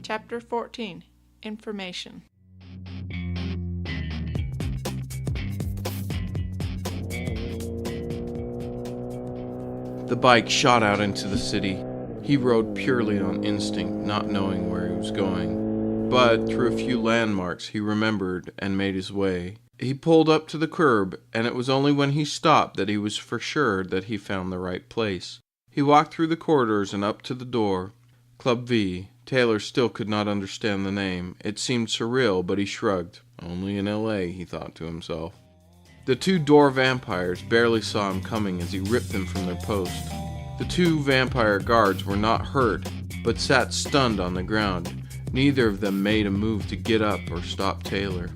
Chapter 14. Infromation. The bike shot out into the city. He rode purely on instinct, not knowing where he was going. But through a few landmarks he remembered and made his way. He pulled up to the curb, and it was only when he stopped that he was for sure that he found the right place. He walked through the corridors and up to the door. Club V. Taylor still could not understand the name. It seemed surreal, but he shrugged. Only in L.A., he thought to himself. The two door vampires barely saw him coming as he ripped them from their post. The two vampire guards were not hurt, but sat stunned on the ground. Neither of them made a move to get up or stop Taylor.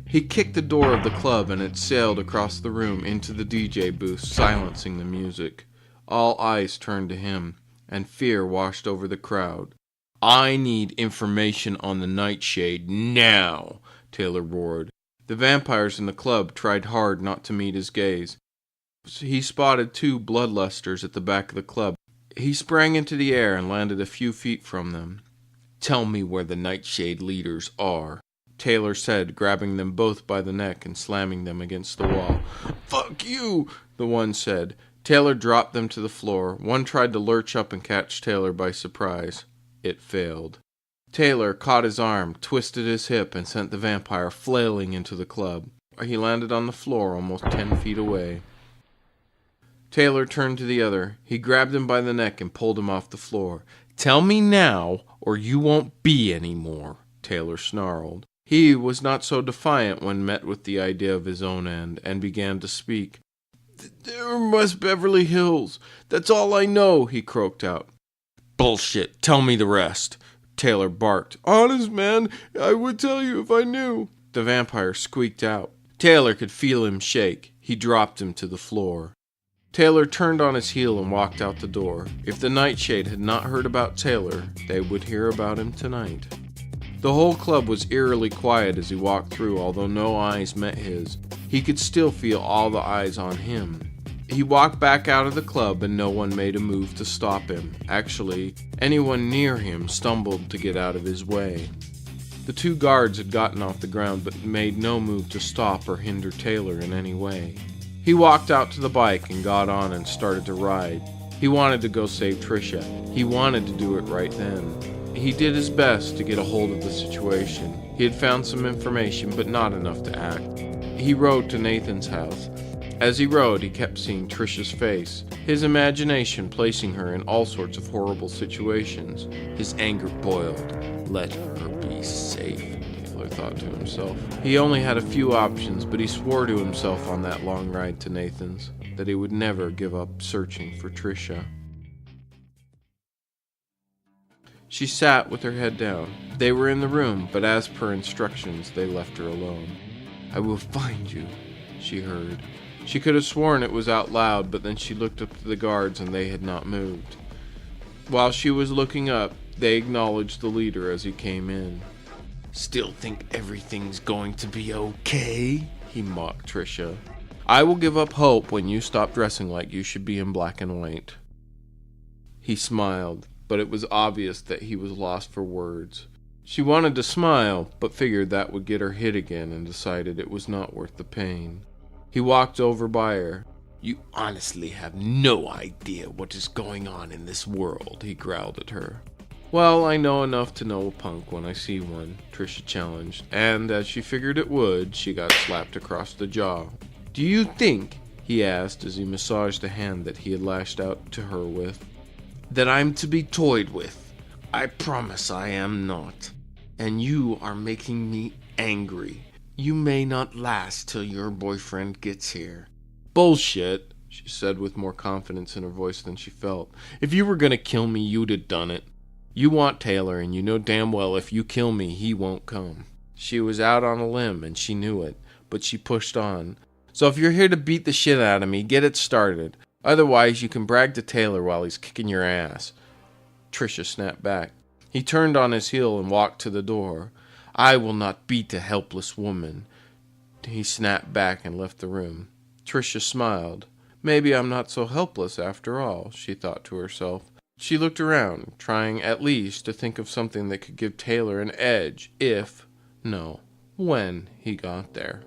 He kicked the door of the club and it sailed across the room into the DJ booth, silencing the music. All eyes turned to him, and fear washed over the crowd. "I need information on the Nightshade now," Taylor roared. The vampires in the club tried hard not to meet his gaze. He spotted two bloodlusters at the back of the club. He sprang into the air and landed a few feet from them. "Tell me where the Nightshade leaders are," Taylor said, grabbing them both by the neck and slamming them against the wall. "Fuck you," the one said. Taylor dropped them to the floor. One tried to lurch up and catch Taylor by surprise. It failed. Taylor caught his arm, twisted his hip, and sent the vampire flailing into the club. He landed on the floor almost 10 feet away. Taylor turned to the other. He grabbed him by the neck and pulled him off the floor. "Tell me now, or you won't be any more," Taylor snarled. He was not so defiant when met with the idea of his own end, and began to speak. "They're in West Beverly Hills. That's all I know," he croaked out. "Bullshit. Tell me the rest," Taylor barked. "Honest, man, I would tell you if I knew." The vampire squeaked out. Taylor could feel him shake. He dropped him to the floor. Taylor turned on his heel and walked out the door. If the Nightshade had not heard about Taylor, they would hear about him tonight. The whole club was eerily quiet as he walked through, although no eyes met his. He could still feel all the eyes on him. He walked back out of the club and no one made a move to stop him. Actually, anyone near him stumbled to get out of his way. The two guards had gotten off the ground but made no move to stop or hinder Taylor in any way. He walked out to the bike and got on and started to ride. He wanted to go save Trisha. He wanted to do it right then. He did his best to get a hold of the situation. He had found some information, but not enough to act. He rode to Nathan's house. As he rode, he kept seeing Trisha's face, his imagination placing her in all sorts of horrible situations. His anger boiled. Let her be safe, Taylor thought to himself. He only had a few options, but he swore to himself on that long ride to Nathan's that he would never give up searching for Trisha. She sat with her head down. They were in the room, but as per instructions, they left her alone. "I will find you," she heard. She could have sworn it was out loud, but then she looked up to the guards and they had not moved. While she was looking up, they acknowledged the leader as he came in. "Still think everything's going to be okay?" he mocked Trisha. "I will give up hope when you stop dressing like you should be in black and white." He smiled, but it was obvious that he was lost for words. She wanted to smile, but figured that would get her hit again and decided it was not worth the pain. He walked over by her. "You honestly have no idea what is going on in this world," he growled at her. "Well, I know enough to know a punk when I see one," Trisha challenged, and as she figured it would, she got slapped across the jaw. "Do you think," he asked as he massaged the hand that he had lashed out to her with, "that I'm to be toyed with? I promise I am not. And you are making me angry. You may not last till your boyfriend gets here." "Bullshit," she said with more confidence in her voice than she felt. "If you were gonna kill me, you'd have done it. You want Taylor, and you know damn well if you kill me, he won't come." She was out on a limb, and she knew it, but she pushed on. "So if you're here to beat the shit out of me, get it started. Otherwise, you can brag to Taylor while he's kicking your ass." Trisha snapped back. He turned on his heel and walked to the door. "I will not beat a helpless woman." He snapped back and left the room. Trisha smiled. Maybe I'm not so helpless after all, she thought to herself. She looked around, trying at least to think of something that could give Taylor an edge if, no, when he got there.